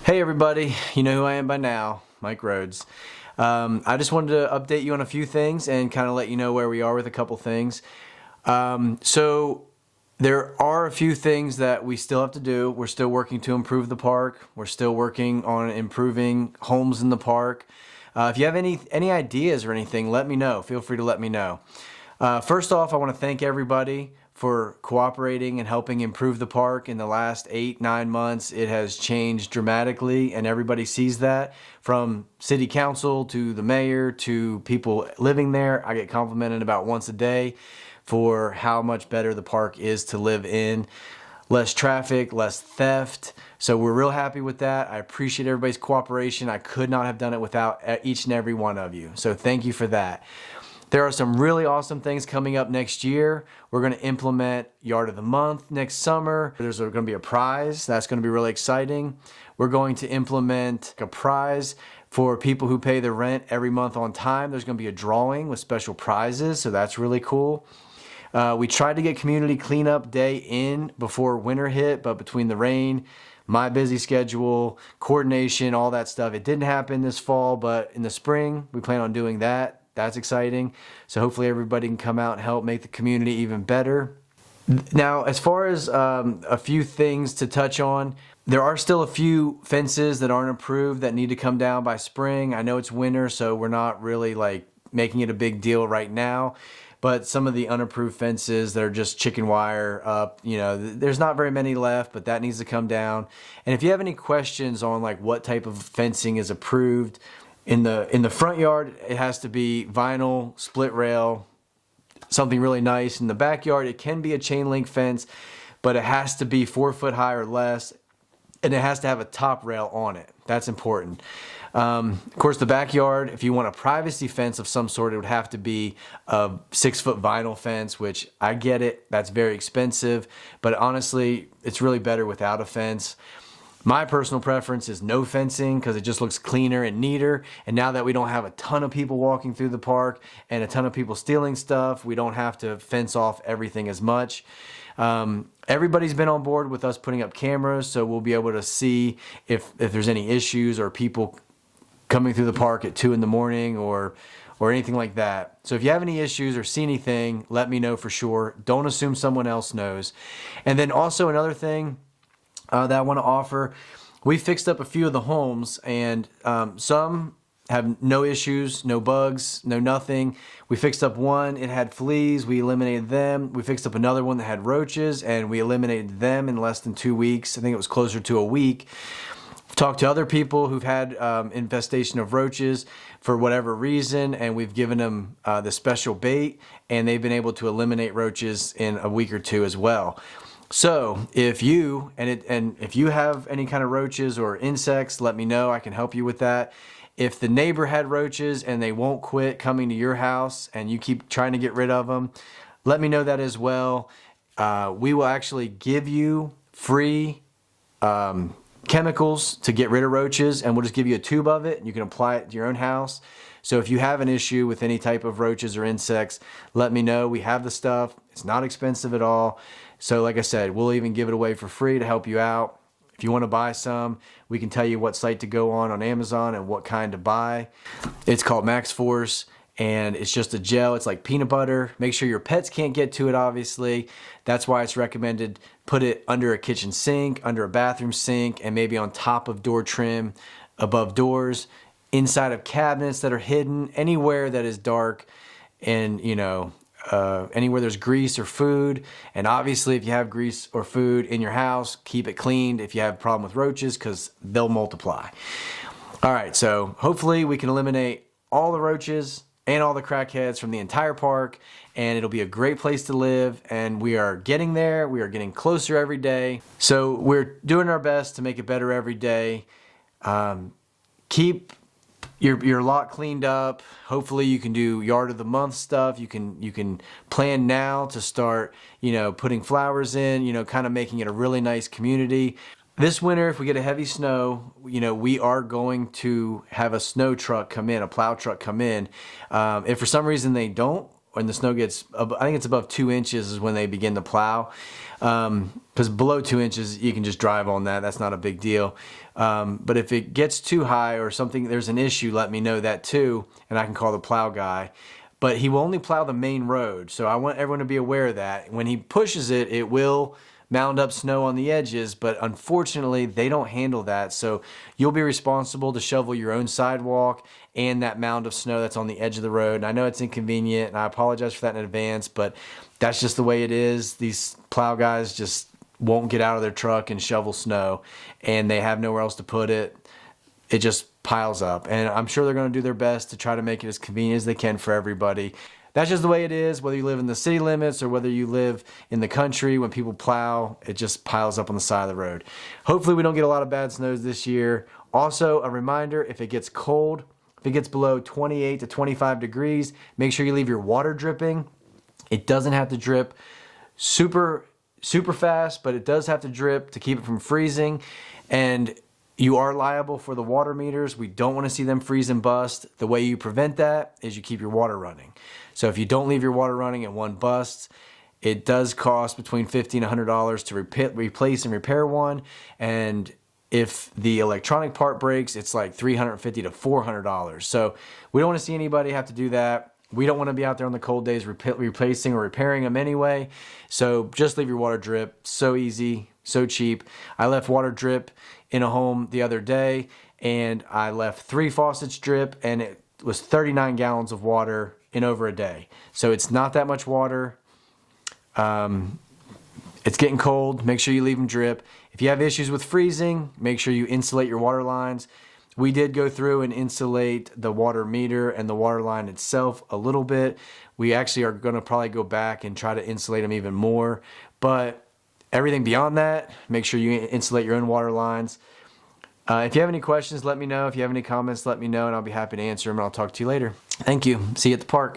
Hey everybody, you know who I am by now, Mike Rhodes. I just wanted to update you on a few things and kind of let you know where we are with a couple things. So there are a few things that we still have to do. We're still working to improve the park. We're still working on improving homes in the park. If you have any ideas or anything, let me know. Feel free to let me know. First off, I want to thank everybody for cooperating and helping improve the park in the last 8-9 months. It has changed dramatically, and everybody sees that, from city council to the mayor to people living there. I get complimented about once a day for how much better the park is to live in. Less traffic, less theft. So we're real happy with that. I appreciate everybody's cooperation. I could not have done it without each and every one of you. So thank you for that. There are some really awesome things coming up next year. We're going to implement Yard of the Month next summer. There's going to be a prize. That's going to be really exciting. We're going to implement a prize for people who pay their rent every month on time. There's going to be a drawing with special prizes, so that's really cool. We tried to get community cleanup day in before winter hit, but between the rain, my busy schedule, coordination, all that stuff, it didn't happen this fall, but in the spring, we plan on doing that. That's exciting. So hopefully everybody can come out and help make the community even better. Now, as far as a few things to touch on, there are still a few fences that aren't approved that need to come down by spring. I know it's winter, so we're not really like making it a big deal right now. But some of the unapproved fences that are just chicken wire up, there's not very many left, but that needs to come down. And if you have any questions on like what type of fencing is approved, in the front yard, it has to be vinyl, split rail, something really nice. In the backyard, it can be a chain link fence, but it has to be 4 foot high or less, and it has to have a top rail on it. That's important. Of course, the backyard, if you want a privacy fence of some sort, it would have to be a 6 foot vinyl fence, which I get it. That's very expensive, but honestly, it's really better without a fence. My personal preference is no fencing because it just looks cleaner and neater. And now that we don't have a ton of people walking through the park and a ton of people stealing stuff, we don't have to fence off everything as much. Everybody's been on board with us putting up cameras, so we'll be able to see if there's any issues or people coming through the park at 2 in the morning or anything like that. So if you have any issues or see anything, let me know for sure. Don't assume someone else knows. And then also another thing that I want to offer. We fixed up a few of the homes, and some have no issues, no bugs, no nothing. We fixed up one, it had fleas, we eliminated them. We fixed up another one that had roaches, and we eliminated them in less than 2 weeks. I think it was closer to a week. We've talked to other people who've had infestation of roaches for whatever reason, and we've given them the special bait, and they've been able to eliminate roaches in a week or two as well. So if you if you have any kind of roaches or insects, let me know. I can help you with that. If the neighbor had roaches and they won't quit coming to your house and you keep trying to get rid of them, let me know that as well. We will actually give you free chemicals to get rid of roaches, and we'll just give you a tube of it and you can apply it to your own house. So if you have an issue with any type of roaches or insects, let me know. We have the stuff. It's not expensive at all. So like I said, we'll even give it away for free to help you out. If you want to buy some, we can tell you what site to go on Amazon and what kind to buy. It's called Max Force, and it's just a gel. It's like peanut butter. Make sure your pets can't get to it, obviously. That's why it's recommended. Put it under a kitchen sink, under a bathroom sink, and maybe on top of door trim, above doors, inside of cabinets that are hidden, anywhere that is dark, and anywhere there's grease or food. And obviously if you have grease or food in your house, keep it cleaned if you have a problem with roaches, because they'll multiply. All right, so hopefully we can eliminate all the roaches and all the crackheads from the entire park, and it'll be a great place to live, and we are getting there. We are getting closer every day. So we're doing our best to make it better every day. Keep your lot cleaned up. Hopefully you can do Yard of the Month stuff. You can plan now to start, putting flowers in, kind of making it a really nice community. This winter, if we get a heavy snow, we are going to have a snow truck come in, a plow truck come in. If for some reason they don't, when the snow gets, I think it's above 2 inches is when they begin to plow. Because below 2 inches, you can just drive on that. That's not a big deal. But if it gets too high or something, there's an issue, let me know that too, and I can call the plow guy. But he will only plow the main road, so I want everyone to be aware of that. When he pushes it, it will mound up snow on the edges, but unfortunately, they don't handle that. So you'll be responsible to shovel your own sidewalk and that mound of snow that's on the edge of the road. And I know it's inconvenient, and I apologize for that in advance, but that's just the way it is. These plow guys just won't get out of their truck and shovel snow, and they have nowhere else to put it. It just piles up, and I'm sure they're going to do their best to try to make it as convenient as they can for everybody. That's just the way it is, whether you live in the city limits or whether you live in the country. When people plow, it just piles up on the side of the road. Hopefully we don't get a lot of bad snows this year. Also, a reminder, if it gets cold, if it gets below 28 to 25 degrees, make sure you leave your water dripping. It doesn't have to drip super fast, but it does have to drip to keep it from freezing. And you are liable for the water meters. We don't want to see them freeze and bust. The way you prevent that is you keep your water running. So if you don't leave your water running and one busts, it does cost between $50 and $100 to replace and repair one. And if the electronic part breaks, it's like $350 to $400. So we don't want to see anybody have to do that. We don't want to be out there on the cold days replacing or repairing them anyway. So just leave your water drip. So easy, so cheap. I left water drip in a home the other day, and I left 3 faucets drip, and it was 39 gallons of water in over a day. So it's not that much water. It's getting cold. Make sure you leave them drip. If you have issues with freezing, make sure you insulate your water lines. We did go through and insulate the water meter and the water line itself a little bit. We actually are going to probably go back and try to insulate them even more. But everything beyond that, make sure you insulate your own water lines. If you have any questions, let me know. If you have any comments, let me know, and I'll be happy to answer them, and I'll talk to you later. Thank you. See you at the park.